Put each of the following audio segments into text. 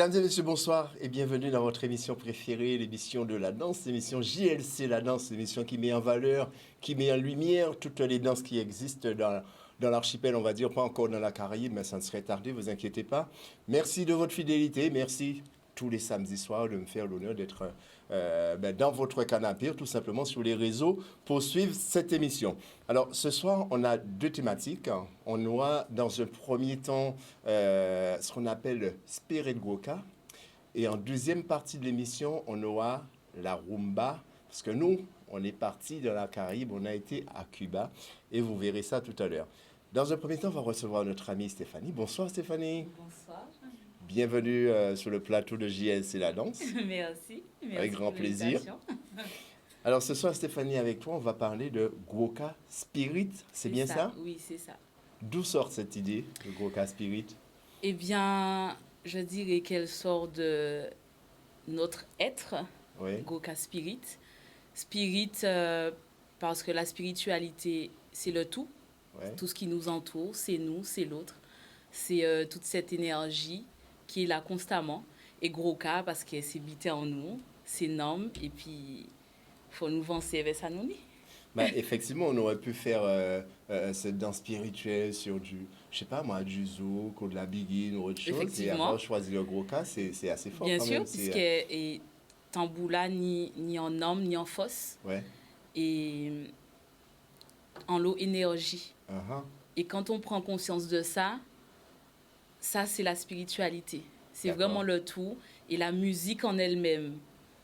Mesdames et messieurs, bonsoir et bienvenue dans votre émission préférée, l'émission de la danse, l'émission JLC La Danse, l'émission qui met en valeur, qui met en lumière toutes les danses qui existent dans l'archipel, on va dire, pas encore dans la Caraïbe, mais ça ne serait tardé, vous inquiétez pas. Merci de votre fidélité, merci tous les samedis soirs de me faire l'honneur d'être dans votre canapé, tout simplement sur les réseaux, pour suivre cette émission. Alors, ce soir, on a deux thématiques. On aura, dans un premier temps, ce qu'on appelle le Spirit Goka. Et en deuxième partie de l'émission, on aura la rumba. Parce que nous, on est parti de la Caraïbe, on a été à Cuba. Et vous verrez ça tout à l'heure. Dans un premier temps, on va recevoir notre amie Stéphanie. Bonsoir Stéphanie. Bonsoir. Bienvenue sur le plateau de JLC La Danse. Merci. Avec grand plaisir. Alors ce soir, Stéphanie, avec toi, on va parler de Goka Spirit. C'est bien ça? Oui, c'est ça. D'où sort cette idée de Goka Spirit? Eh bien, je dirais qu'elle sort de notre être, Oui. Goka Spirit. Spirit, parce que la spiritualité, c'est le tout. Ouais. Tout ce qui nous entoure, c'est nous, c'est l'autre. C'est toute cette énergie qui est là constamment. Et Goka, parce que c'est bité en nous, c'est norme, et puis il faut nous avancer vers ça, nous. Bah, effectivement, on aurait pu faire cette danse spirituelle sur du, je sais pas moi, du zouk ou de la biguine ou autre chose. Et avoir choisi le Goka, c'est assez fort. Bien quand sûr, même. puisque tamboula ni en homme, ni en fosse. Ouais. Et en l'eau, énergie. Uh-huh. Et quand on prend conscience de ça, c'est la spiritualité. C'est vraiment le tout. Et la musique en elle-même,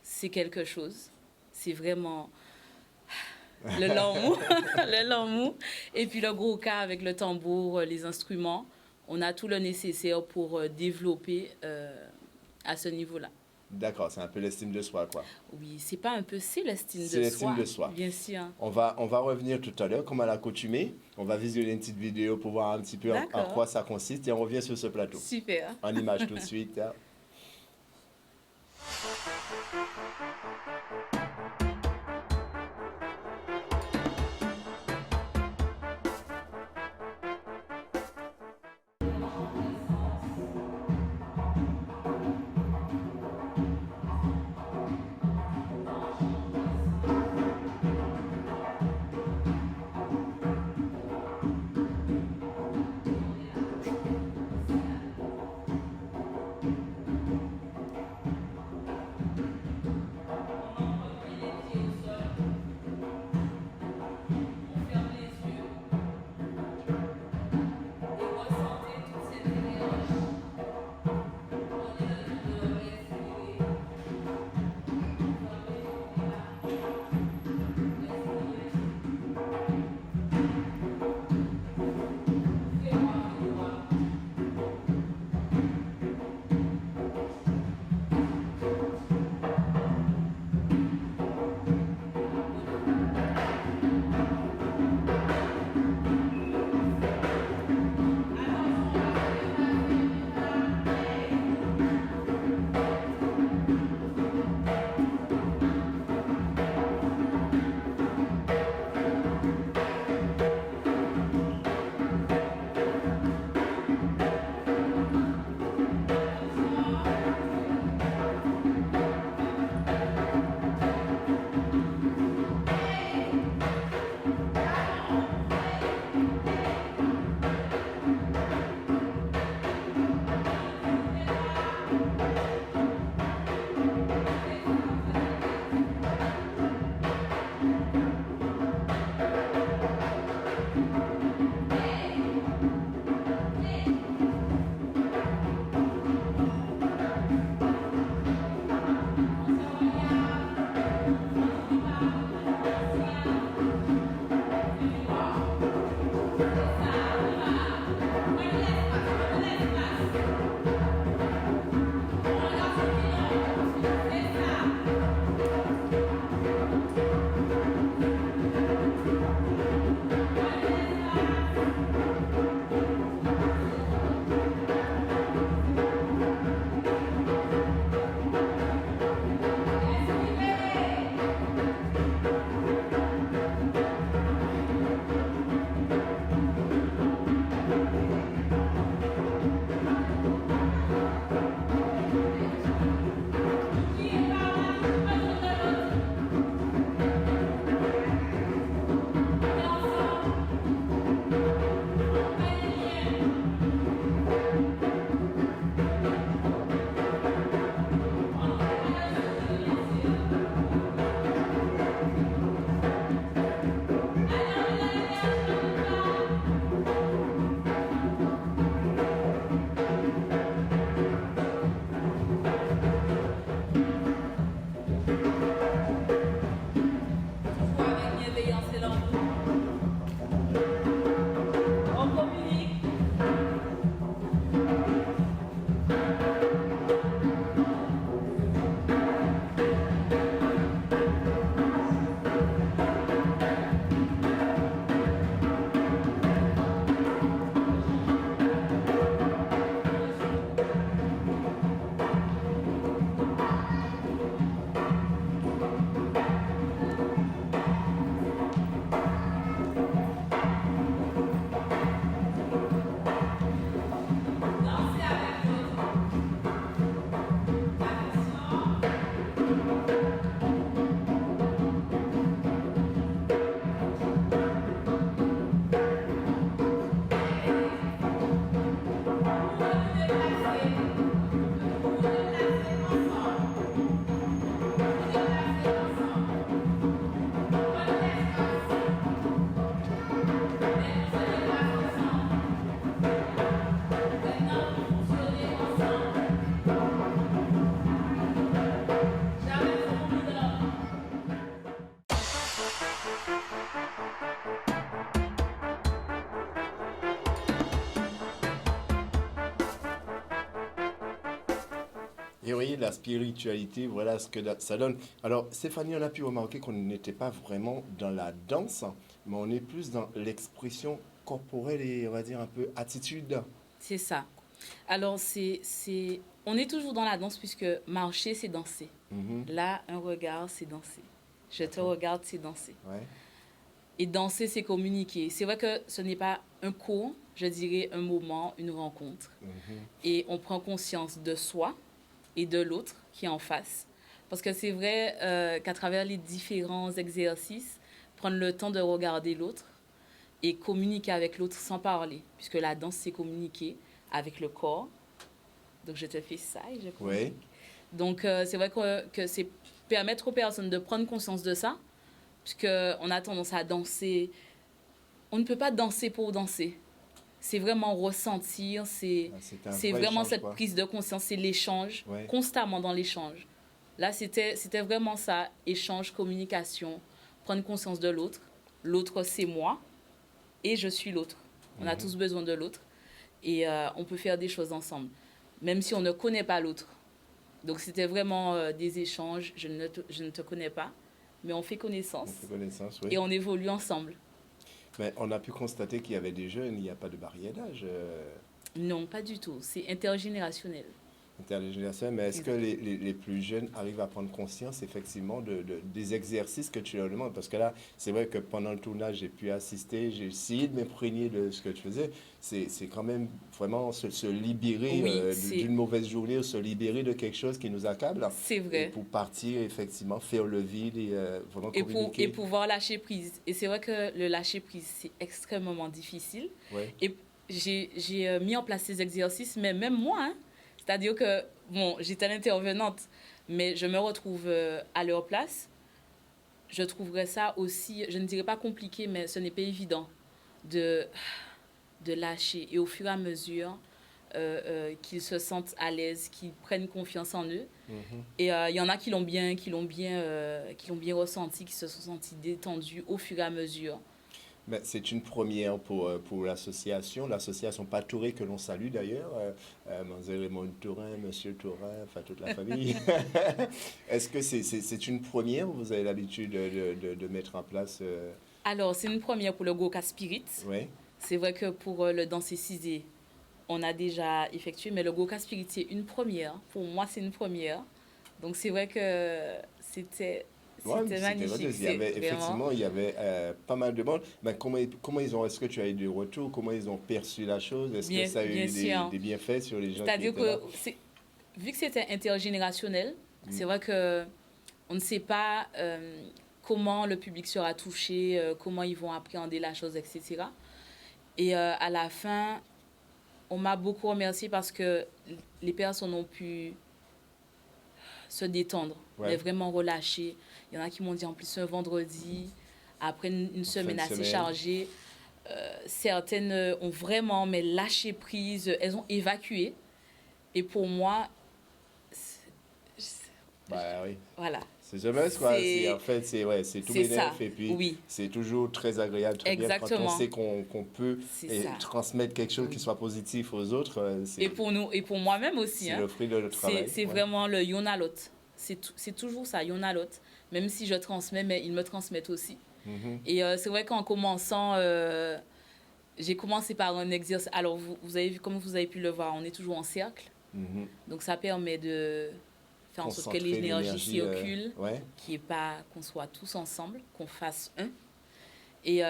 c'est quelque chose. C'est vraiment le lamou. Le lamou. Et puis le Goka avec le tambour, les instruments. On a tout le nécessaire pour développer à ce niveau-là. D'accord, c'est un peu l'estime de soi, quoi. Oui, c'est pas un peu, c'est l'estime de soi. C'est l'estime de soi. Bien sûr. On va revenir tout à l'heure, comme à l'accoutumée. On va visionner une petite vidéo pour voir un petit peu en quoi ça consiste et on revient sur ce plateau. Super. En image tout de suite. Hein. la spiritualité, voilà ce que ça donne. Alors, Stéphanie, on a pu remarquer qu'on n'était pas vraiment dans la danse, mais on est plus dans l'expression corporelle et, on va dire, un peu attitude. C'est ça. Alors, on est toujours dans la danse puisque marcher, c'est danser. Mhm. Là, un regard, c'est danser. Je te D'accord. regarde, c'est danser. Ouais. Et danser, c'est communiquer. C'est vrai que ce n'est pas un cours, je dirais un moment, une rencontre. Mhm. Et on prend conscience de soi et de l'autre qui est en face. Parce que c'est vrai qu'à travers les différents exercices, prendre le temps de regarder l'autre et communiquer avec l'autre sans parler. Puisque la danse, c'est communiquer avec le corps. Donc, je te fais ça et je communique. Ouais. Donc, c'est vrai que c'est permettre aux personnes de prendre conscience de ça, puisqu'on a tendance à danser. On ne peut pas danser pour danser. C'est vraiment ressentir, Ah, c'est un c'est vrai vraiment échange, cette quoi. prise de conscience, c'est l'échange, Ouais. constamment dans l'échange. Là, c'était vraiment ça, échange, communication, prendre conscience de l'autre. L'autre, c'est moi et je suis l'autre. On a Mhm. tous besoin de l'autre et on peut faire des choses ensemble, même si on ne connaît pas l'autre. Donc, c'était vraiment des échanges. Je ne te connais pas, mais on fait connaissance On fait connaissance, et oui. on évolue ensemble. Mais on a pu constater qu'il y avait des jeunes, il n'y a pas de barrière d'âge. Non, pas du tout. C'est intergénérationnel. Intergénérationnel, mais est-ce que Exact. les plus jeunes arrivent à prendre conscience effectivement des exercices que tu leur demandes? Parce que là, c'est vrai que pendant le tournage, j'ai pu assister, j'ai essayé de m'imprégner de ce que tu faisais. C'est quand même vraiment se libérer Oui, d'une mauvaise journée, se libérer de quelque chose qui nous accable c'est et vrai. pour partir effectivement faire le vide et vraiment Et communiquer. pouvoir lâcher prise. Et c'est vrai que le lâcher prise, c'est extrêmement difficile. Ouais. Et j'ai mis en place ces exercices, mais même moi, hein. C'est-à-dire que, bon, j'étais l'intervenante, mais je me retrouve à leur place. Je trouverais ça aussi, je ne dirais pas compliqué, mais ce n'est pas évident de, de lâcher. Et au fur et à mesure qu'ils se sentent à l'aise, qu'ils prennent confiance en eux. Mhm. Et il y en a qui l'ont bien ressenti, qui se sont sentis détendus au fur et à mesure. Ben, c'est une première pour l'association, l'association Patouré que l'on salue d'ailleurs, Mlle Raymond Tourin, Monsieur Tourin, enfin toute la famille. Est-ce que c'est une première ou vous avez l'habitude de mettre en place Alors, c'est une première pour le Goka Spirit. ouais, C'est vrai que pour le danser cisé, on a déjà effectué, mais le Goka Spirit, c'est une première. Pour moi, c'est une première. Donc, c'est vrai que c'était, ouais, c'était c'était vrai, magnifique. il y C'est avait vraiment. effectivement il y avait pas mal de monde. Ben, comment ils ont, est-ce que tu as eu des retours, comment ils ont perçu la chose, est-ce que Bien, ça a bien eu sûr. des bienfaits sur les gens qui C'est-à-dire étaient là? que vu que c'était intergénérationnel, Mm. c'est vrai que on ne sait pas comment le public sera touché, comment ils vont appréhender la chose, etc. Et à la fin, on m'a beaucoup remercié parce que les personnes ont pu se détendre, mais Ouais, vraiment relâcher. Il y en a qui m'ont dit en plus un vendredi, après une en fin semaine de assez semaine. chargée, certaines ont vraiment mais lâché prise, elles ont évacué. Et pour moi, Bah oui. voilà, C'est jamais quoi. En c'est fait, c'est tout c'est ça, bénef et puis oui, c'est toujours très agréable, très bien quand on exactement, sait qu'on peut c'est ça, transmettre quelque chose qui oui. soit positif aux autres. Et pour nous, et pour moi-même aussi, C'est hein, le fruit de notre travail. c'est Ouais. vraiment le yonalot. C'est toujours ça, yonalot. Même si je transmets, mais ils me transmettent aussi. Mhm. Et c'est vrai qu'en commençant, j'ai commencé par un exercice. Alors, vous avez vu, comme vous avez pu le voir, on est toujours en cercle. Mhm. Donc, ça permet de faire en sorte que Concentrer l'énergie l'énergie. circule, Ouais. qu'on soit tous ensemble, qu'on fasse un. Et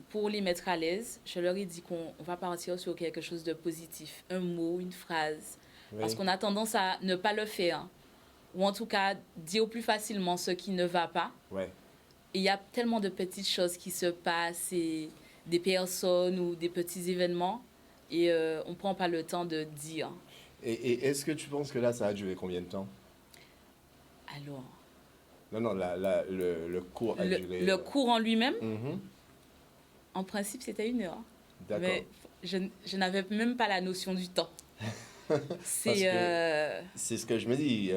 pour les mettre à l'aise, je leur ai dit qu'on va partir sur quelque chose de positif, un mot, une phrase. Parce Oui. qu'on a tendance à ne pas le faire, ou en tout cas dire plus facilement ce qui ne va pas. Ouais. Et il y a tellement de petites choses qui se passent, et des personnes ou des petits événements, et on ne prend pas le temps de dire. Et est-ce que tu penses que là, ça a duré combien de temps? Alors, Non, non, le cours a duré. le cours en lui-même, Mhm. en principe, c'était 1 heure. D'accord. Mais je n'avais même pas la notion du temps. Parce C'est que c'est ce que je me dis,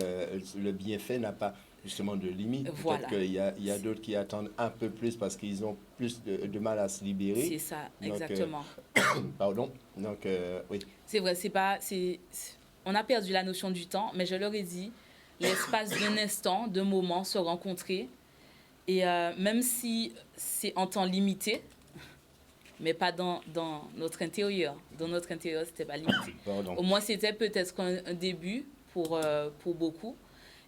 le bienfait n'a pas justement de limite. Peut-être voilà, il y a d'autres qui attendent un peu plus parce qu'ils ont plus de mal à se libérer. c'est ça, Donc, exactement. pardon. Donc, oui. C'est vrai, c'est pas, on a perdu la notion du temps, mais je leur ai dit, l'espace d'un instant, d'un moment, se rencontrer. Et même si c'est en temps limité, mais pas dans notre intérieur. Dans notre intérieur, c'était pas limité. Pardon. Au moins, c'était peut-être un début pour beaucoup.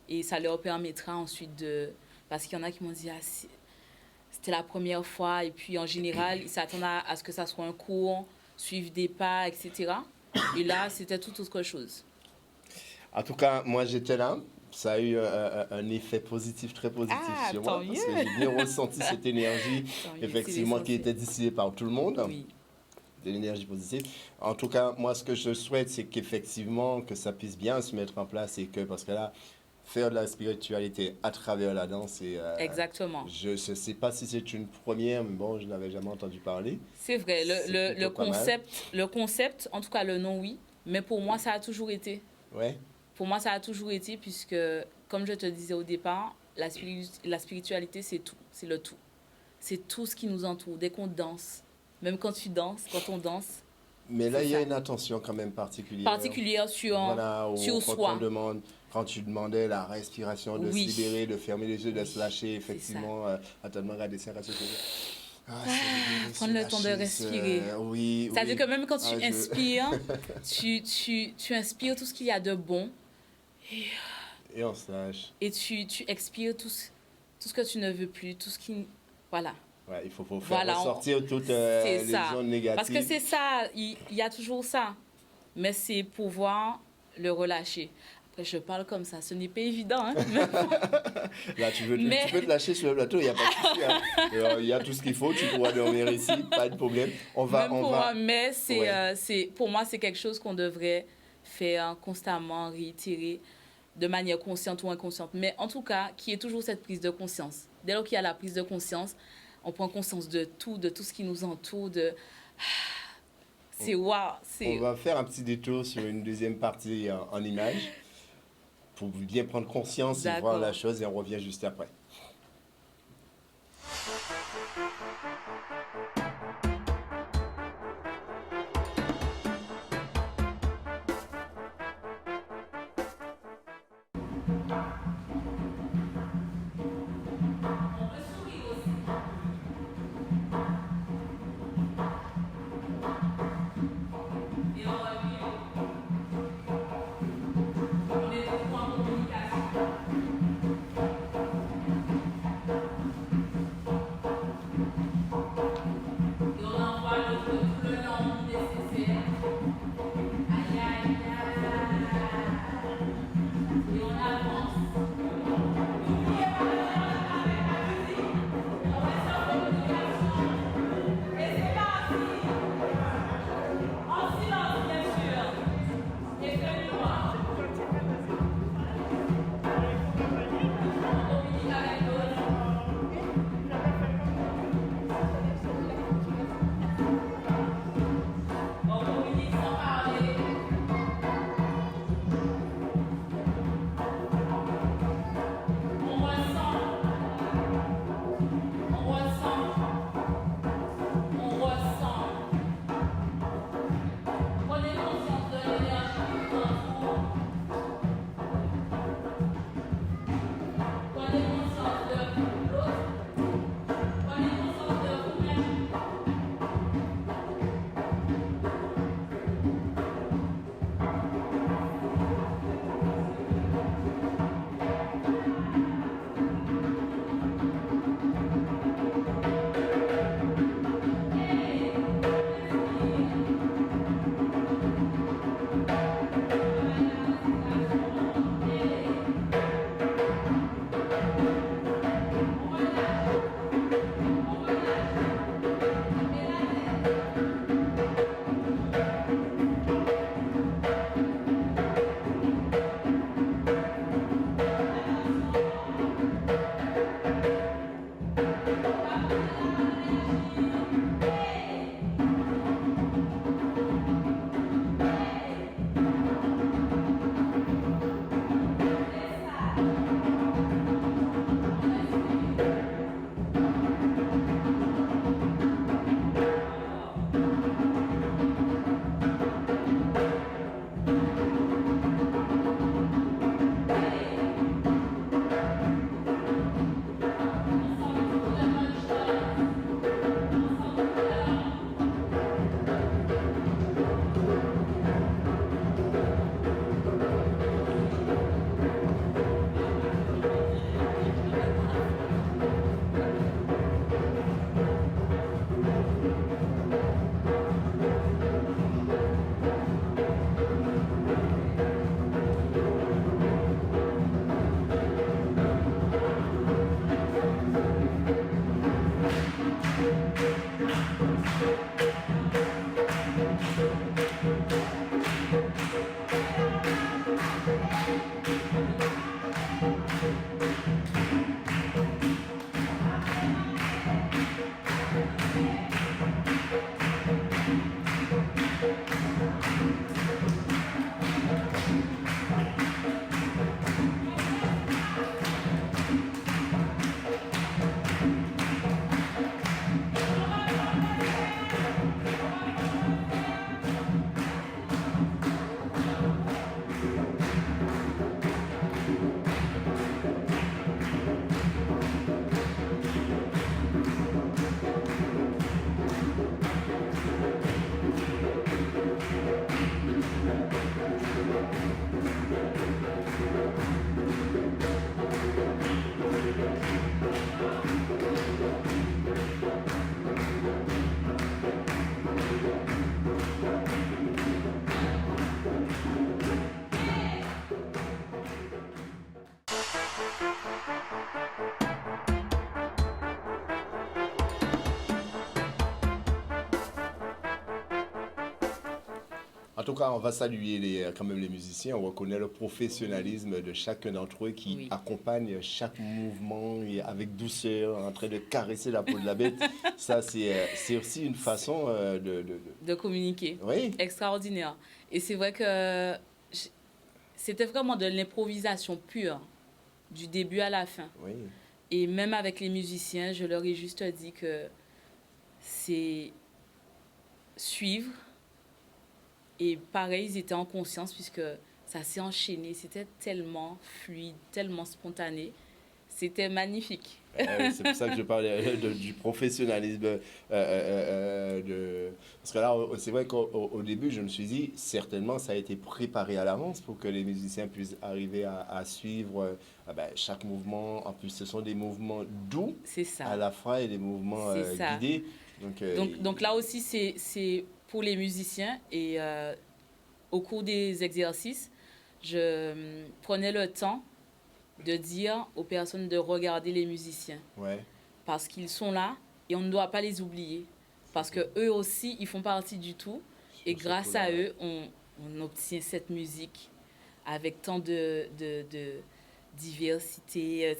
Et ça leur permettra ensuite de... Parce qu'il y en a qui m'ont dit, ah, c'était la première fois. Et puis, en général, ils s'attendent à ce que ça soit un cours, suivre des pas, etc. Et là, c'était tout autre chose. En tout cas, moi, j'étais là. Ça a eu un effet positif, très positif sur moi. Parce que j'ai bien ressenti cette énergie, effectivement, qui était distillée par tout le monde. Oui. De l'énergie positive. En tout cas, moi, ce que je souhaite, c'est qu'effectivement, que ça puisse bien se mettre en place et que, parce que là, faire de la spiritualité à travers la danse, et, exactement. Je ne sais pas si c'est une première, mais bon, je n'avais jamais entendu parler. C'est vrai, le concept, en tout cas le nom, oui, mais pour moi, ça a toujours été. Ouais. Pour moi, ça a toujours été, puisque, comme je te disais au départ, la spiritualité, c'est tout, c'est le tout. C'est tout ce qui nous entoure, dès qu'on danse. Même quand tu danses, quand on danse. Mais là, il y a une attention quand même particulière. Particulière sur soi. Quand tu demandais la respiration, de se libérer, de fermer les yeux, de se lâcher, effectivement, à tellement regarder ça, prendre le temps de respirer. Oui. C'est-à-dire que même quand tu inspires, tu inspires tout ce qu'il y a de bon. Et on se lâche. Et tu expires tout ce que tu ne veux plus, tout ce qui... Voilà. Ouais, il faut faire ressortir toutes les zones négatives. Parce que c'est ça, il y a toujours ça. Mais c'est pouvoir le relâcher. Après, je parle comme ça, ce n'est pas évident. Hein? Là, tu peux te lâcher sur le plateau, il n'y a pas de souci. Hein. Il y a tout ce qu'il faut, tu pourras dormir ici, pas de problème. Mais pour moi, c'est quelque chose qu'on devrait faire constamment, réitérer de manière consciente ou inconsciente. Mais en tout cas, qui est toujours cette prise de conscience. Dès lors qu'il y a la prise de conscience, on prend conscience de tout ce qui nous entoure, c'est waouh. On va faire un petit détour sur une deuxième partie en images pour bien prendre conscience et voir la chose et on revient juste après. tout cas, on va saluer quand même les musiciens. On reconnaît le professionnalisme de chacun d'entre eux qui accompagne chaque mouvement et avec douceur, en train de caresser la peau de la bête. Ça, c'est aussi une façon de communiquer. Oui. Extraordinaire. Et c'est vrai que c'était vraiment de l'improvisation pure, du début à la fin. Oui. Et même avec les musiciens, je leur ai juste dit que c'est suivre. Et pareil, ils étaient en conscience puisque ça s'est enchaîné. C'était tellement fluide, tellement spontané. C'était magnifique. C'est pour ça que je parlais du professionnalisme. Parce que là, c'est vrai qu'au début, je me suis dit, certainement, ça a été préparé à l'avance pour que les musiciens puissent arriver à suivre chaque mouvement. En plus, ce sont des mouvements doux à la fois et des mouvements guidés. Donc là aussi, c'est pour les musiciens. Et au cours des exercices, je prenais le temps de dire aux personnes de regarder les musiciens. Ouais. Parce qu'ils sont là et on ne doit pas les oublier. Parce qu'eux aussi, ils font partie du tout. Et grâce à eux, on obtient cette musique avec tant de diversité.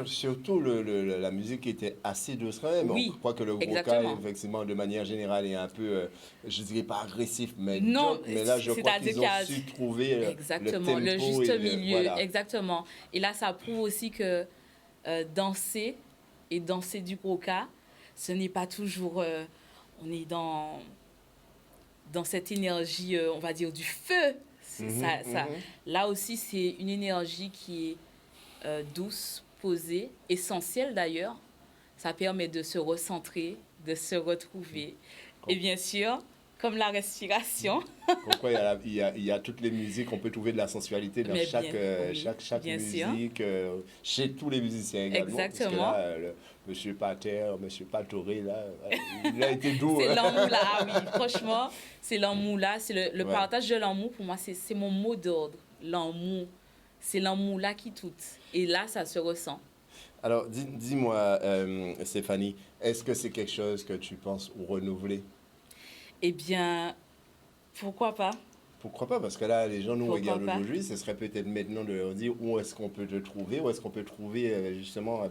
Surtout, la musique était assez douce quand même. Oui, je crois que le Gros-Ka, effectivement, de manière générale, est un peu, je ne dirais pas agressif, mais non, mais là, je crois qu'ils ont su trouver exactement, le tempo juste milieu. Voilà. Exactement. Et là, ça prouve aussi que danser et danser du Gros-Ka, ce n'est pas toujours... on est dans cette énergie, on va dire, du feu. Là aussi, c'est une énergie qui est douce, posée, essentielle d'ailleurs. Ça permet de se recentrer, de se retrouver. Et bien sûr, comme la respiration. Pourquoi il y a toutes les musiques, on peut trouver de la sensualité dans chaque musique, chez tous les musiciens également. Exactement. Parce que là, Monsieur Pater, Monsieur Patoré, là, il a été doux. C'est l'amour-là, oui. Franchement, c'est l'amour-là. C'est le partage de l'amour, pour moi, c'est mon mot d'ordre. L'amour. C'est l'amour-là qui tout. Et là, ça se ressent. Alors, dis-moi, Stéphanie, est-ce que c'est quelque chose que tu penses renouveler? Eh bien, pourquoi pas? Pourquoi pas? Parce que là, les gens nous regardent aujourd'hui, ce serait peut-être maintenant de leur dire où est-ce qu'on peut te trouver, où est-ce qu'on peut trouver justement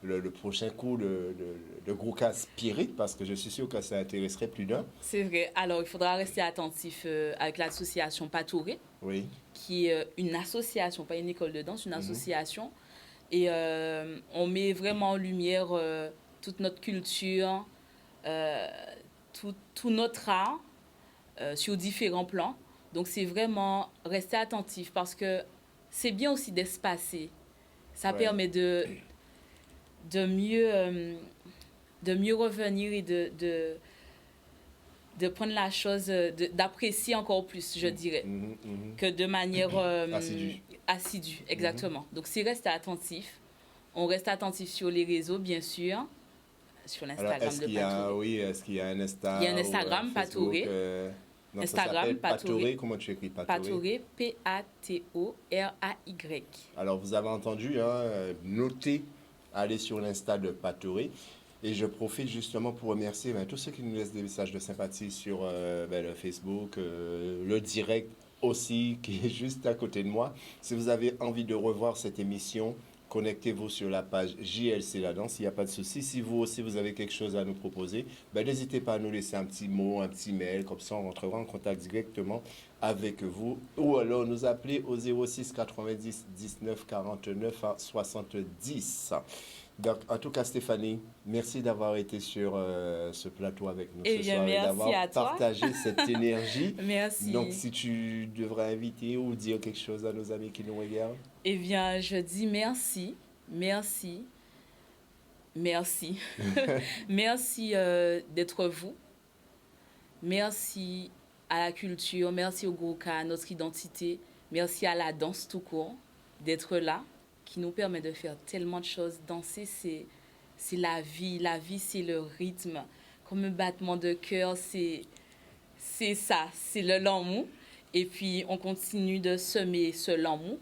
le prochain coup de Gros-Ka Spirit, parce que je suis sûr que ça intéresserait plus d'un. C'est vrai. Alors, il faudra rester attentif avec l'association Patoré, oui, qui est une association, pas une école de danse, une association. Et on met vraiment en lumière toute notre culture, tout notre art sur différents plans. Donc, c'est vraiment rester attentif parce que c'est bien aussi d'espacer. Ça permet de mieux revenir et de prendre la chose, d'apprécier encore plus, je dirais, que de manière assidue. Exactement. Donc, c'est rester attentif. On reste attentif sur les réseaux, bien sûr. Sur l'Instagram de Patoré. Est-ce qu'il y a un Insta? Il y a un Instagram, Patoré. Instagram, Patoré. Comment tu écris Patoré? Patoré, P-A-T-O-R-A-Y. Alors, vous avez entendu, notez, allez sur l'Insta de Patoré. Et je profite justement pour remercier tous ceux qui nous laissent des messages de sympathie sur le Facebook, le direct aussi, qui est juste à côté de moi. Si vous avez envie de revoir cette émission, connectez-vous sur la page JLC La Danse, il n'y a pas de souci. Si vous aussi, vous avez quelque chose à nous proposer, n'hésitez pas à nous laisser un petit mot, un petit mail, comme ça on rentrera en contact directement avec vous. Ou alors nous appeler au 06 90 19 49 70. Donc, en tout cas, Stéphanie, merci d'avoir été sur ce plateau avec nous ce soir et d'avoir partagé cette énergie. Merci. Donc, si tu devrais inviter ou dire quelque chose à nos amis qui nous regardent. Eh bien, je dis merci, merci, merci. Merci d'être vous. Merci à la culture, merci au Gros-Ka, à notre identité. Merci à la danse tout court d'être là, qui nous permet de faire tellement de choses. Danser, c'est la vie. La vie, c'est le rythme. Comme un battement de cœur, c'est ça, c'est le l'amour. Et puis, on continue de semer ce l'amour,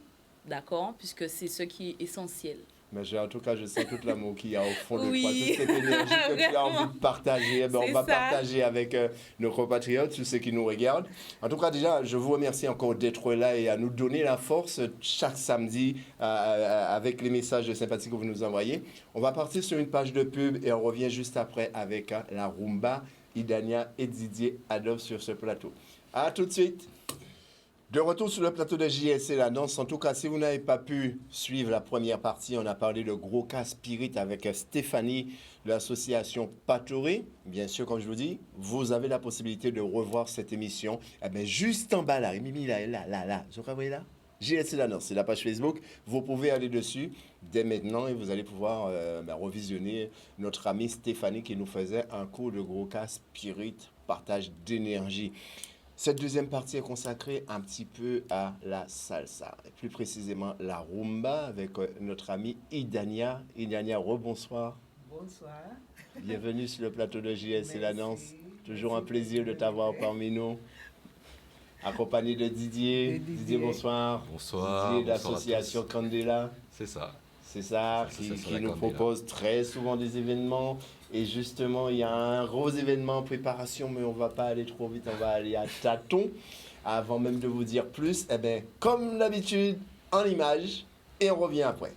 d'accord? Puisque c'est ce qui est essentiel. Mais en tout cas, je sens tout l'amour qu'il y a au fond de toi, Oui, toute cette énergie que tu as envie de partager. Eh ben, on c'est va ça. partager avec nos compatriotes, tous ceux qui nous regardent. En tout cas, déjà, je vous remercie encore d'être là et à nous donner la force chaque samedi avec les messages de sympathie que vous nous envoyez. On va partir sur une page de pub et on revient juste après avec la rumba. Idania et Didier Adolphe sur ce plateau. À tout de suite. De retour sur le plateau de JLC La Danse. En tout cas, si vous n'avez pas pu suivre la première partie, on a parlé de Gros Cas Spirit avec Stéphanie de l'association Patoré. Bien sûr, comme je vous dis, vous avez la possibilité de revoir cette émission. Eh bien, juste en bas là, Mimi là, vous voyez là? JLC La Danse, c'est la page Facebook. Vous pouvez aller dessus dès maintenant et vous allez pouvoir revisionner notre amie Stéphanie qui nous faisait un cours de Gros Cas Spirit, partage d'énergie. Cette deuxième partie est consacrée un petit peu à la salsa, et plus précisément la rumba avec notre amie Idania. Idania, rebonsoir. Bonsoir. Bienvenue sur le plateau de JLC La Danse. Toujours un plaisir de t'avoir parmi nous. Accompagné de Didier. Didier, bonsoir. Bonsoir. Didier de l'association Candela. C'est ça. C'est ça, qui nous propose très souvent des événements. Et justement, il y a un gros événement en préparation, mais on ne va pas aller trop vite, on va aller à tâtons. Avant même de vous dire plus, eh bien, comme d'habitude, en image, et on revient après.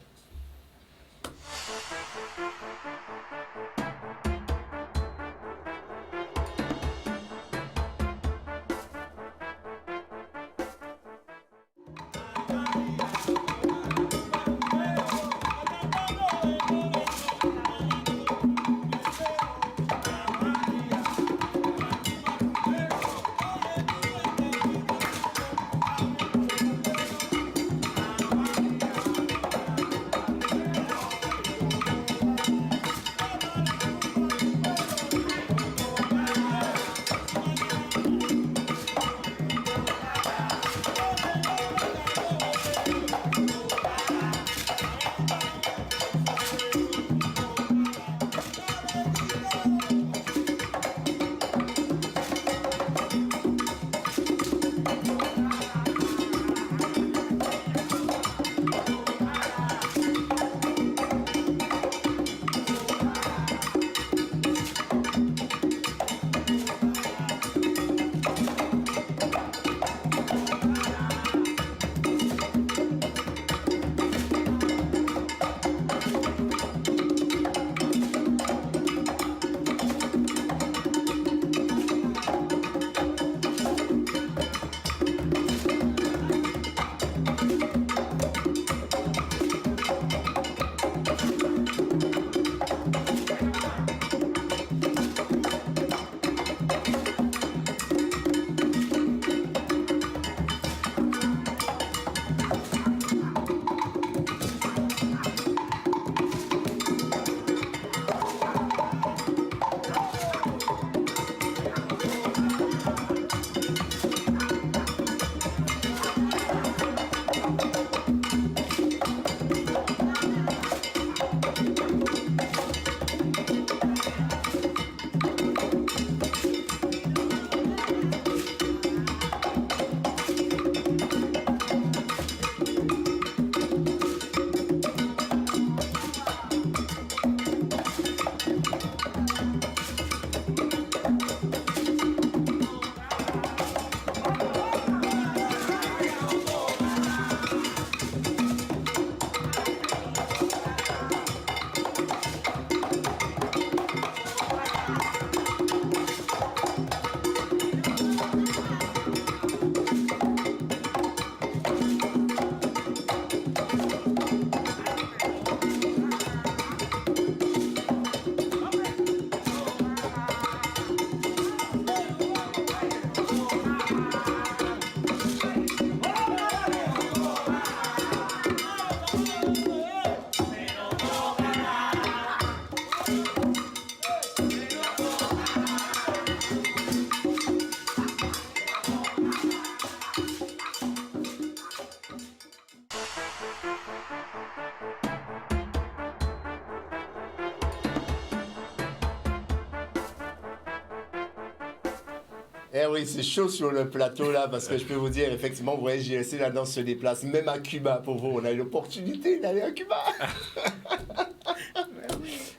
Eh oui, c'est chaud sur le plateau là, parce que je peux vous dire, effectivement, vous voyez, JLC, la danse se déplace, même à Cuba, pour vous, on a eu l'opportunité d'aller à Cuba.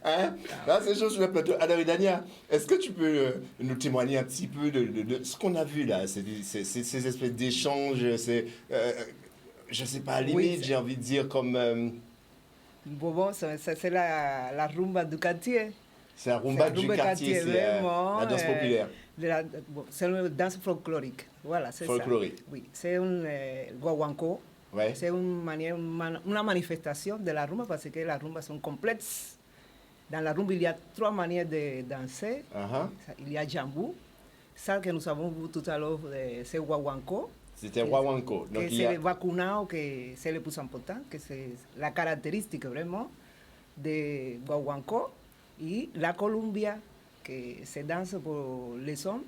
Hein? Là, c'est chaud sur le plateau. Alors, Idania, est-ce que tu peux nous témoigner un petit peu de ce qu'on a vu là, ces espèces d'échanges, je sais pas, à la limite, Oui, j'ai envie de dire comme... Bon, ça c'est la rumba du quartier. c'est la rumba C'est la du rumba quartier, quartier, c'est vraiment, la danse populaire. Bon, c'est une danse folklorique. Voilà, c'est ça. Folklorique. Oui, c'est un guaguancó. Ouais. C'est una manifestation de la rumba parce que la rumba sont complexes. Dans la rumba, il y a 3 manières de danser. Uh-huh. Il y a jambou, ça que nous avons vu tout à l'heure, c'est guaguancó. C'était Wawanko. Que Donc, il y c'est a... le vacunado, que c'est le plus important, que c'est la caractéristique vraiment de guaguancó. Y la Colombia, que se danse pour les hommes,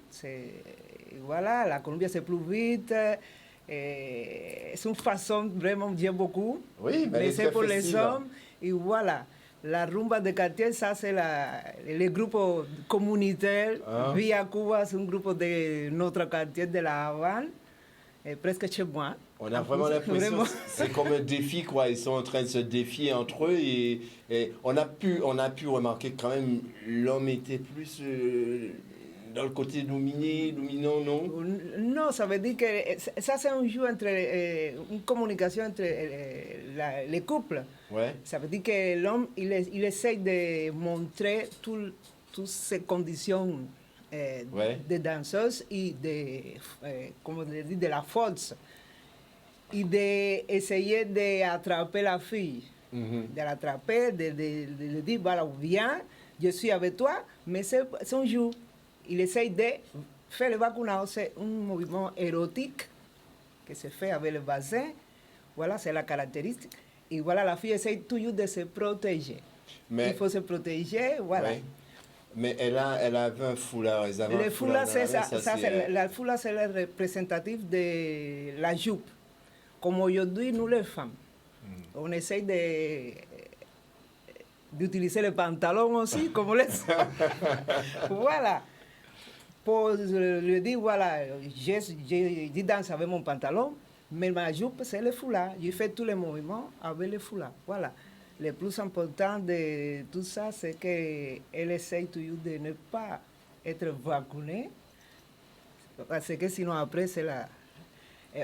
voilà, la Colombia c'est plus vite, c'est une façon vraiment j'aime beaucoup, Oui, mais elle est c'est très pour les festive. hommes, et voilà. La rumba de quartier, ça c'est le groupe communautaire. Ah. Via Cuba, c'est un groupe de notre quartier de la Havane, presque chez moi. On a En vraiment plus, l'impression vraiment. que c'est comme un défi, quoi. Ils sont en train de se défier entre eux et on a pu remarquer que quand même l'homme était plus dans le côté dominant, non? Non, ça veut dire que ça c'est un jeu entre une communication entre les couples. Ouais. Ça veut dire que l'homme il essaie de montrer toutes ces conditions Ouais. de danseuse et comment dire, de la force et d'essayer d'attraper la fille. Mhm. De l'attraper, de dire, voilà, viens, je suis avec toi, mais c'est un jeu. Il essaye de faire le vacunado, c'est un mouvement érotique que se fait avec le bassin. Voilà, c'est la caractéristique. Et voilà, la fille essaye toujours de se protéger. Mais, Il faut se protéger, voilà. ouais. Mais elle avait un foulard. Ils avaient Le un foulard foulard, dans c'est la main, ça, c'est, la foulard, c'est le représentatif de la jupe. Comme aujourd'hui, nous les femmes, on essaye d'utiliser le pantalon aussi, comme les voilà. Pour lui dire, voilà, je danse avec mon pantalon, mais ma jupe, c'est le foulard. Je fais tous les mouvements avec le foulard. Voilà. Le plus important de tout ça, c'est qu'elle essaye toujours de ne pas être vaccinée, parce que sinon après,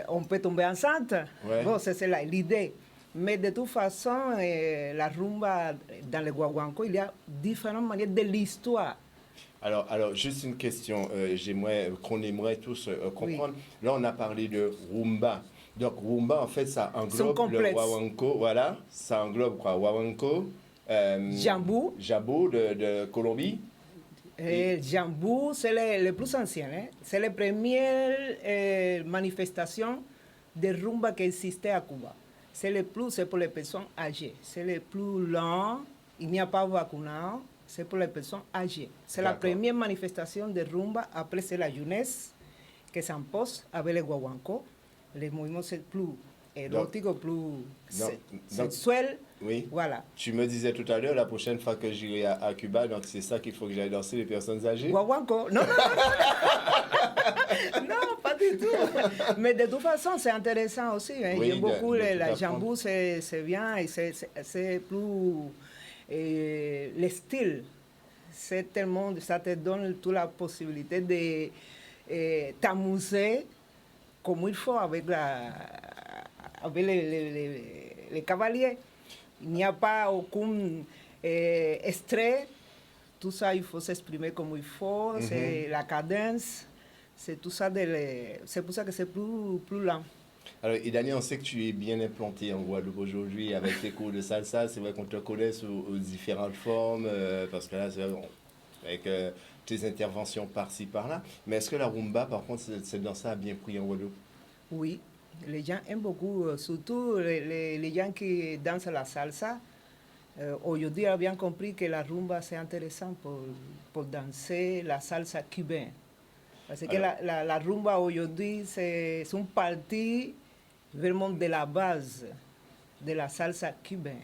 on peut tomber enceinte. Ouais. Bon, c'est l'idée. Mais de toute façon, la rumba, dans le guaguancó, il y a différentes manières de l'histoire. Alors, juste une question qu'on aimerait tous comprendre. Oui. Là, on a parlé de rumba. Donc, rumba, en fait, ça englobe le Wawanko. Voilà, ça englobe quoi? Wawanko, Jambou. Jambou de Colombie. Jambou, c'est le plus ancien. Hein? C'est la première manifestation de rumba qui existait à Cuba. C'est pour les personnes âgées. C'est le plus lent. Il n'y a pas vacunado. C'est pour les personnes âgées. C'est la première manifestation de rumba. Après, c'est la jeunesse qui s'impose avec le guaguancó. Les mouvements sont plus érotiques, plus sexuels. Oui. Voilà. Tu me disais tout à l'heure, la prochaine fois que j'irai à Cuba, donc c'est ça qu'il faut que j'aille danser, les personnes âgées? Guaguancó. Non, non, pas du tout. Mais de toute façon, c'est intéressant aussi. Hein. Oui, j'aime beaucoup la jambou, c'est bien et c'est plus... le style, c'est tellement, ça te donne toute la possibilité de t'amuser comme il faut avec les cavaliers. Il n'y a pas aucun stress, tout ça il faut s'exprimer comme il faut, c'est la cadence, c'est tout ça, c'est pour ça que c'est plus lent. Alors, Idania, on sait que tu es bien implanté en Guadeloupe aujourd'hui avec tes cours de salsa. C'est vrai qu'on te connaît aux différentes formes, parce que là, c'est vrai, avec tes interventions par-ci, par-là. Mais est-ce que la rumba, par contre, cette danse-là a bien pris en Guadeloupe? Oui, les gens aiment beaucoup, surtout les gens qui dansent la salsa. Aujourd'hui, on a bien compris que la rumba, c'est intéressant pour danser la salsa cubaine. Parce que la rumba aujourd'hui, c'est une partie vraiment de la base de la salsa cubaine.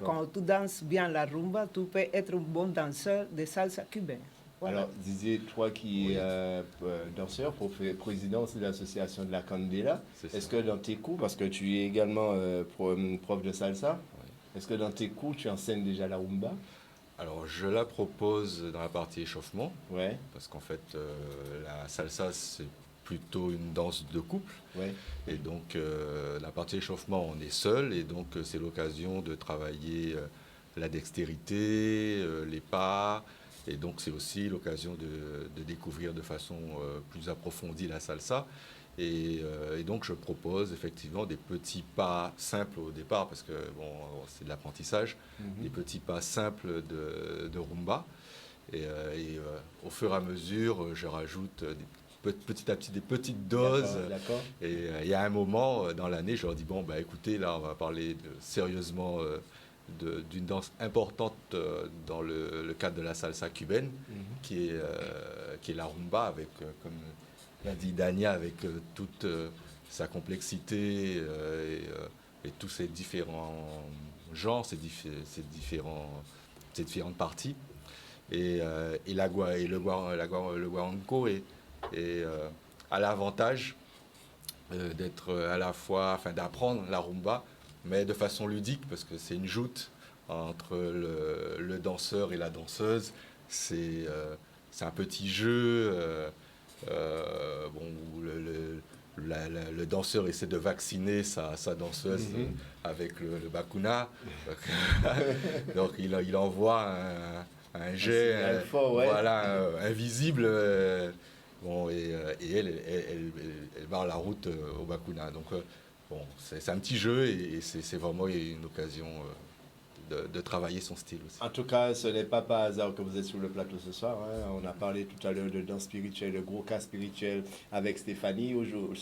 Quand tu danses bien la rumba, tu peux être un bon danseur de salsa cubaine. Voilà. Alors, Didier, toi qui es danseur, président de l'association de la Candela, est-ce que dans tes cours, parce que tu es également prof de salsa, est-ce que dans tes cours, tu enseignes déjà la rumba? Alors, je la propose dans la partie échauffement, Ouais, parce qu'en fait, la salsa, c'est plutôt une danse de couple. ouais. Et donc, la partie échauffement, on est seul, et donc c'est l'occasion de travailler la dextérité, les pas, et donc c'est aussi l'occasion de découvrir de façon plus approfondie la salsa. Et donc, je propose effectivement des petits pas simples au départ, parce que bon, c'est de l'apprentissage, des petits pas simples de rumba. Au fur et à mesure, je rajoute petit à petit des petites doses. D'accord. Et il y a un moment dans l'année, je leur dis, bon, bah, écoutez, là, on va parler sérieusement d'une danse importante dans le cadre de la salsa cubaine, qui est la rumba, avec, comme l'a dit Dania, avec toute sa complexité et tous ces différents genres, ces différentes parties. Le guaranco a l'avantage d'être à la fois, enfin, d'apprendre la rumba, mais de façon ludique, parce que c'est une joute entre le danseur et la danseuse. C'est un petit jeu où le danseur essaie de vacciner sa danseuse avec le bakuna. Donc il envoie un jet voilà, invisible. Et elle barre la route au bakuna. Donc c'est un petit jeu et c'est vraiment une occasion de travailler son style aussi. En tout cas, ce n'est pas par hasard que vous êtes sur le plateau ce soir. Hein. On a parlé tout à l'heure de danse spirituelle, le gros cas spirituel avec Stéphanie.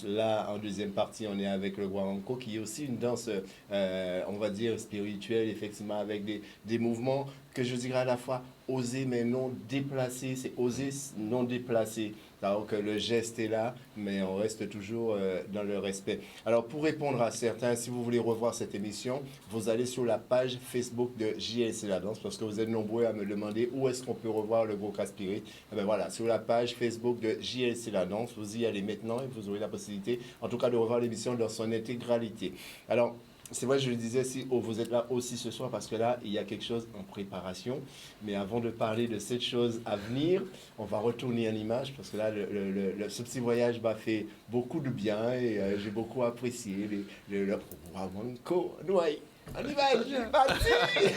Là, en deuxième partie, on est avec le guaranco, qui est aussi une danse, on va dire, spirituelle, effectivement, avec des mouvements que je dirais à la fois osés mais non déplacés. C'est osé, non déplacé. Alors que le geste est là, mais on reste toujours dans le respect. Alors, pour répondre à certains, si vous voulez revoir cette émission, vous allez sur la page Facebook de JLC La Danse, parce que vous êtes nombreux à me demander où est-ce qu'on peut revoir le gros cas spirit. Et bien voilà, sur la page Facebook de JLC La Danse, vous y allez maintenant et vous aurez la possibilité, en tout cas, de revoir l'émission dans son intégralité. Alors, c'est vrai, je le disais, si vous êtes là aussi ce soir parce que là, il y a quelque chose en préparation. Mais avant de parler de cette chose à venir, on va retourner en image parce que là, ce petit voyage m'a fait beaucoup de bien et j'ai beaucoup apprécié le Guaranco. Ouais, en image, vas-y.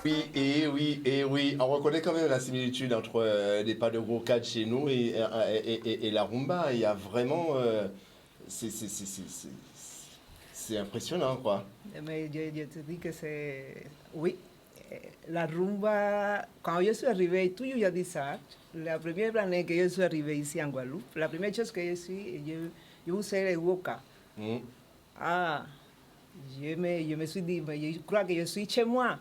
Oui. On reconnaît quand même la similitude entre les pas de Woka de chez nous et la rumba. Il y a vraiment... c'est impressionnant, quoi. Mais je te dis que c'est... Oui, la rumba, quand je suis arrivée, tout le monde a dit ça, la première année que je suis arrivée ici en Guadeloupe, la première chose que je usais le woka. Mm. Ah, je me suis dit, mais je crois que je suis chez moi.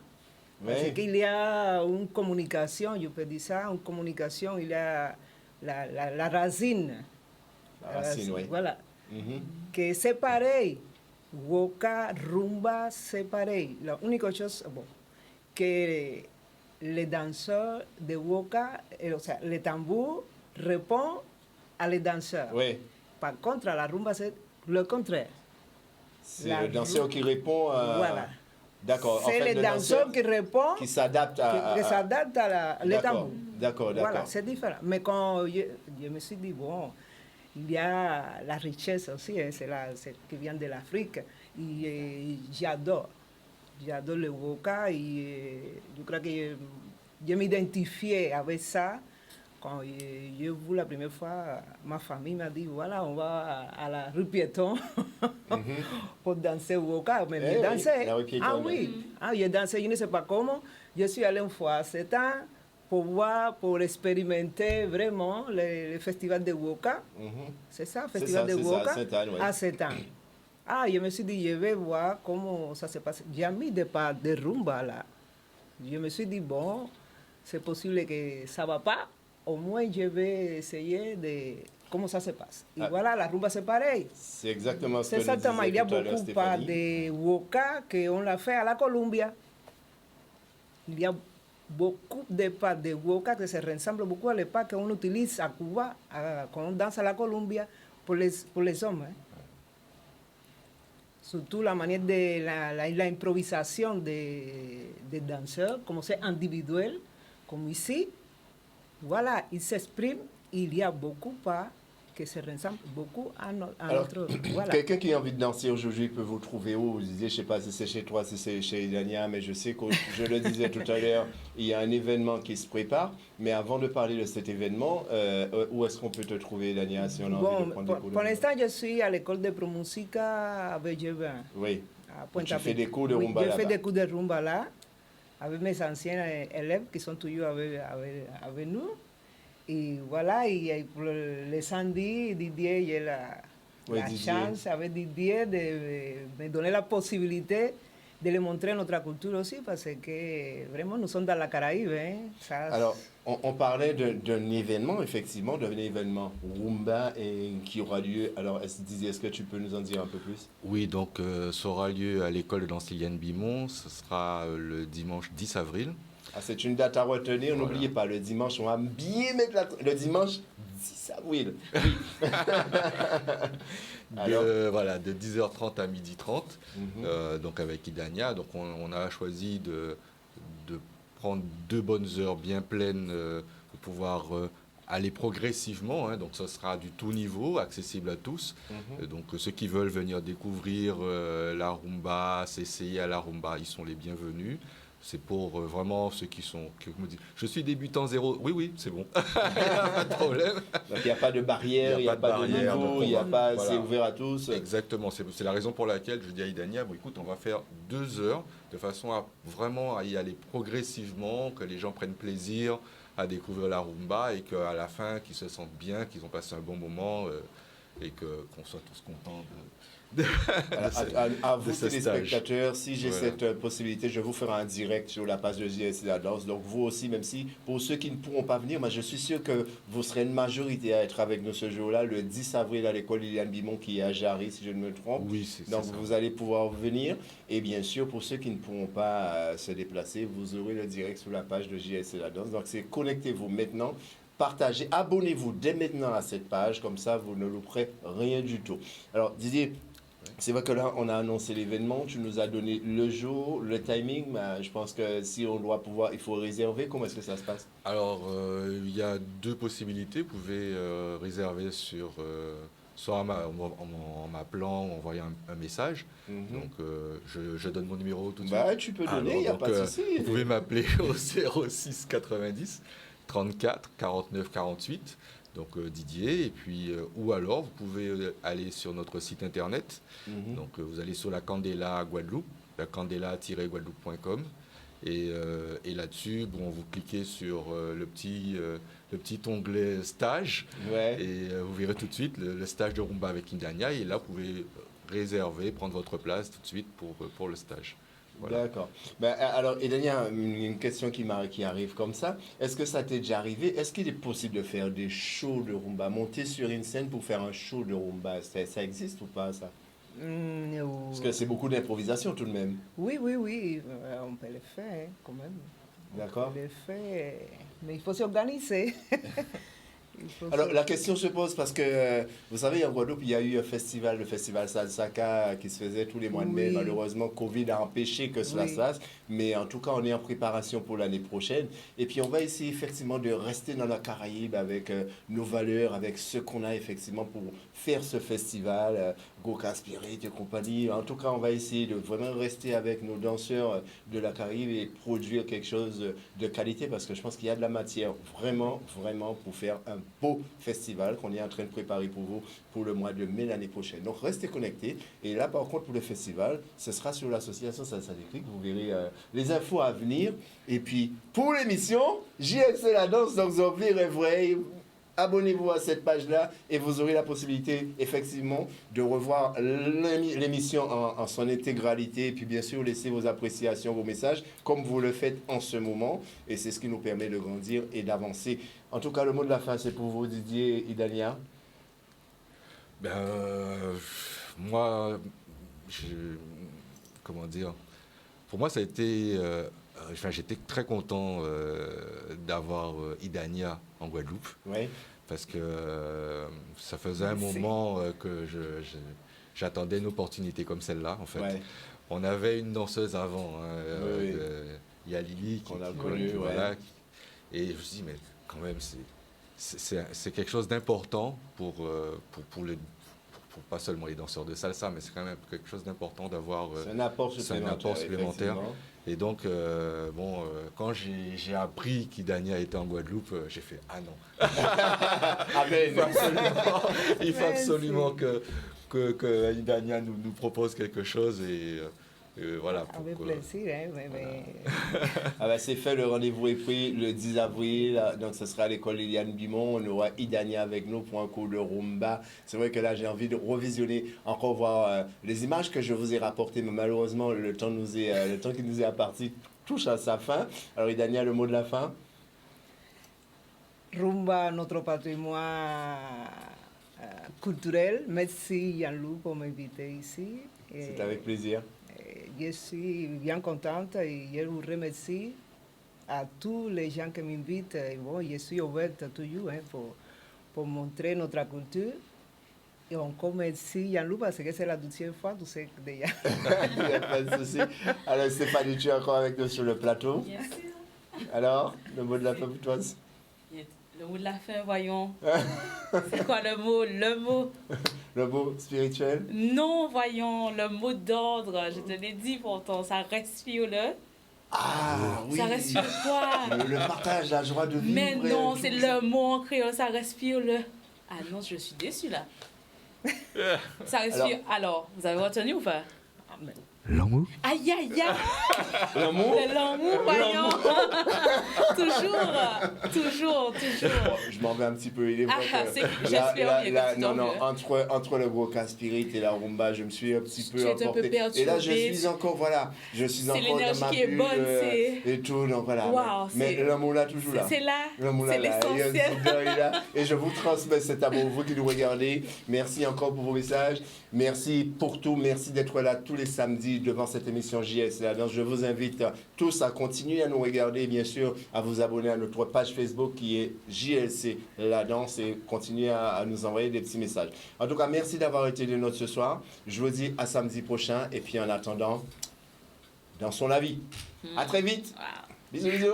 Parce Ouais. qu'il y a une communication, je peux dire ça, une communication, il y a la racine. La racine, oui. Voilà. Mhm. Que c'est pareil. Woka, rumba, c'est pareil. La única chose, bon, que les danseurs de Woka, o sea, le tambour répond à les danseurs. Oui. Par contre, à la rumba, c'est le contraire. C'est La le danseur qui répond à... Voilà. D'accord. En C'est fait, le danseur qui répond, qui s'adapte à... qui s'adapte à le D'accord, tambour. d'accord. Voilà, c'est différent. Mais quand je me suis dit, bon, il y a la richesse aussi, hein, c'est qui vient de l'Afrique. Et j'adore le woka et je crois que je m'identifiais avec ça. Quand j'ai vu la première fois, ma famille m'a dit, voilà, on va à la rue Piéton pour danser woka. Mais j'ai dansé. La rue Piéton, Ah oui. oui, j'ai dansé, je ne sais pas comment. Je suis allée une fois à 7 ans pour voir, pour expérimenter vraiment le festival de woka. Mhm. C'est ça, C'est festival ça, de c'est ça, woka, 7 ans, ouais. à 7 ans. Ah, je me suis dit, je vais voir comment ça se passe. J'ai mis des pas de rumba là. Je me suis dit, bon, c'est possible que ça ne va pas. Au moins, je vais essayer de comment ça se passe. Et voilà, la rumba, c'est pareil. C'est exactement ce C'est que nous exactement, disait il y a tout à l'heure beaucoup pas Stéphanie. de woka qu'on l'a fait à la Columbia. Il y a beaucoup de pas de woka que se ressemblent beaucoup à les pas qu'on utilise à Cuba, quand on danse à la Columbia pour les hommes. Hein. Surtout la manière de la improvisation des danseurs, comme c'est individuel, comme ici. Voilà, ils s'expriment, il y a beaucoup pas que se ressemblent beaucoup à notre... Voilà. Quelqu'un qui a envie de danser aujourd'hui peut vous trouver où? Vous disiez, je ne sais pas si c'est chez toi, si c'est chez Dania, mais je sais que, je le disais tout à l'heure, il y a un événement qui se prépare. Mais avant de parler de cet événement, où est-ce qu'on peut te trouver, Dania, si on a envie de prendre des cours de pour l'instant, je suis à l'école de Promusica avec Jevin. Oui. À Tu fais des cours de rumba je là-bas. fais des cours de rumba là, avec mes anciens élèves qui sont toujours avec nous. Et voilà, et pour le samedi, Didier, j'ai la chance avec Didier de me donner la possibilité de le montrer notre culture aussi, parce que vraiment, nous sommes dans la Caraïbe. Hein. Ça, alors, on parlait d'un événement, effectivement, d'un événement rumba qui aura lieu. Alors, Didier, est-ce que tu peux nous en dire un peu plus? Oui, donc ça aura lieu à l'école de danse Liliane Bimon. Ce sera le dimanche 10 avril. Ah, c'est une date à retenir. Voilà. N'oubliez pas, le dimanche, on va bien mettre le dimanche 10 avril. Oui. Voilà, de 10h30 à 12h30, donc avec Idania. Donc on a choisi de prendre 2 bonnes heures bien pleines pour pouvoir aller progressivement. Hein, donc ce sera du tout niveau, accessible à tous. Donc ceux qui veulent venir découvrir la rumba, s'essayer à la rumba, ils sont les bienvenus. C'est pour vraiment ceux qui me disent « Je suis débutant zéro ». Oui, c'est bon. Il n'y a pas de problème. Donc il n'y a pas de barrière, il n'y a pas de niveau, voilà. C'est ouvert à tous. Exactement. C'est la raison pour laquelle je dis à Idania, bon, écoute, on va faire 2 heures de façon à vraiment y aller progressivement, que les gens prennent plaisir à découvrir la rumba et qu'à la fin, qu'ils se sentent bien, qu'ils ont passé un bon moment et qu'on soit tous contents à vous, téléspectateurs, si j'ai cette possibilité, je vous ferai un direct sur la page de JLC La Danse. Donc vous aussi, même si pour ceux qui ne pourront pas venir, moi je suis sûr que vous serez une majorité à être avec nous ce jour-là, le 10 avril à l'école Liliane Bimon qui est à Jarry, si je ne me trompe. Oui, c'est donc ça. Vous allez pouvoir venir. Et bien sûr, pour ceux qui ne pourront pas se déplacer, vous aurez le direct sur la page de JLC La Danse. Donc c'est connectez-vous maintenant. Partagez, abonnez-vous dès maintenant à cette page, comme ça vous ne louperez rien du tout. Alors Didier, c'est vrai que là, on a annoncé l'événement, tu nous as donné le jour, le timing, mais je pense que si on doit pouvoir, il faut réserver. Comment est-ce que ça se passe? Alors, il y a 2 possibilités. Vous pouvez réserver sur soit en m'appelant ou en envoyant un message. Donc, je donne mon numéro tout de suite. Bah, tu peux donner, il n'y a pas de souci. Vous pouvez m'appeler au 06 90 34 49 48, donc Didier, et puis, ou alors vous pouvez aller sur notre site internet. Donc, vous allez sur la Candela Guadeloupe, la candela-guadeloupe.com. Et là-dessus, bon, vous cliquez sur le petit onglet stage, et vous verrez tout de suite le stage de rumba avec Idania. Et là, vous pouvez réserver, prendre votre place tout de suite pour le stage. Voilà. D'accord. Ben, alors, Idania, une question qui arrive comme ça. Est-ce que ça t'est déjà arrivé? Est-ce qu'il est possible de faire des shows de rumba, monter sur une scène pour faire un show de rumba? Ça existe ou pas, ça? Parce que c'est beaucoup d'improvisation tout de même. Oui, on peut le faire quand même. D'accord. On peut le faire, mais il faut s'organiser. Alors, la question se pose parce que, vous savez, en Guadeloupe, il y a eu un festival, le festival Salsaka, qui se faisait tous les mois de mai. Malheureusement, Covid a empêché que cela se fasse. Mais en tout cas, on est en préparation pour l'année prochaine. Et puis, on va essayer effectivement de rester dans la Caraïbe avec nos valeurs, avec ce qu'on a effectivement pour faire ce festival, Goka Spirit et compagnie. En tout cas, on va essayer de vraiment rester avec nos danseurs de la Caraïbe et produire quelque chose de qualité parce que je pense qu'il y a de la matière vraiment pour faire un beau festival qu'on est en train de préparer pour vous pour le mois de mai l'année prochaine. Donc restez connectés. Et là, par contre, pour le festival, ce sera sur l'association Salsa Déclic. Vous verrez les infos à venir. Et puis, pour l'émission, JLC La Danse, donc vous verrez, abonnez-vous à cette page-là et vous aurez la possibilité, effectivement, de revoir l'émission en son intégralité. Et puis, bien sûr, laissez vos appréciations, vos messages, comme vous le faites en ce moment. Et c'est ce qui nous permet de grandir et d'avancer. En tout cas, le mot de la fin, c'est pour vous, Didier Idania. Moi, comment dire, pour moi, ça a été... j'étais très content d'avoir Idania en Guadeloupe. Oui. Parce que ça faisait un moment que j'attendais une opportunité comme celle-là, en fait. Ouais. On avait une danseuse avant, Yalili, qu'on a connue, voilà. Et je me suis dit, mais quand même, c'est quelque chose d'important pour pas seulement les danseurs de salsa, mais c'est quand même quelque chose d'important d'avoir... c'est un apport supplémentaire. Et donc, quand j'ai appris qu'Idania était en Guadeloupe, j'ai fait « Ah non Il faut absolument que Idania nous propose quelque chose. » et voilà. Avec plaisir. C'est fait, le rendez-vous est pris le 10 avril. Donc, ce sera à l'école Liliane Bimon. On aura Idania avec nous pour un cours de rumba. C'est vrai que là, j'ai envie de revisionner, encore voir les images que je vous ai rapportées. Mais malheureusement, le temps qui nous est imparti touche à sa fin. Alors, Idania, le mot de la fin? Rumba, notre patrimoine culturel. Merci Yann-Lou pour m'inviter ici. C'est avec plaisir. Je suis bien contente et je vous remercie à tous les gens qui m'invitent. Je suis ouverte toujours pour montrer notre culture. Et encore merci Yann-Lou parce que c'est la 12e fois, tu sais déjà. Il n'y a pas de souci. Alors Stéphanie, tu es encore avec nous sur le plateau. Bien sûr. Alors, le mot de la fin pour toi? Le mot de la fin, voyons. C'est quoi le mot? Le mot spirituel? Non, voyons, le mot d'ordre. Je te l'ai dit pourtant, ça respire-le. Ah oui. Ça respire quoi? Le partage, la joie de vivre. Mais non, c'est le mot en créole, ça respire-le. Ah non, je suis déçue là. Ça respire. Alors, vous avez retenu ou pas? L'amour? Aïe, aïe, aïe! L'amour? L'amour, voyons! Toujours. Je m'en vais un petit peu. Il est vrai que j'espère bien que tu non, entre le Goka Spirit et la rumba, je me suis un petit peu emporté. Et là, je suis encore dans ma bulle. C'est l'énergie qui est bonne, et tout, donc voilà. Wow, mais l'amour là, toujours là. C'est là, c'est l'essentiel. Et je vous transmets cet amour, vous qui nous regardez. Merci encore pour vos messages. Merci pour tout. Merci d'être là tous les samedis devant cette émission JLC La Danse. Je vous invite tous à continuer à nous regarder, bien sûr, à vous abonner à notre page Facebook qui est JLC La Danse et continuer à nous envoyer des petits messages. En tout cas, merci d'avoir été des nôtres ce soir. Je vous dis à samedi prochain et puis en attendant, dansons la vie. À très vite. Wow. Bisous.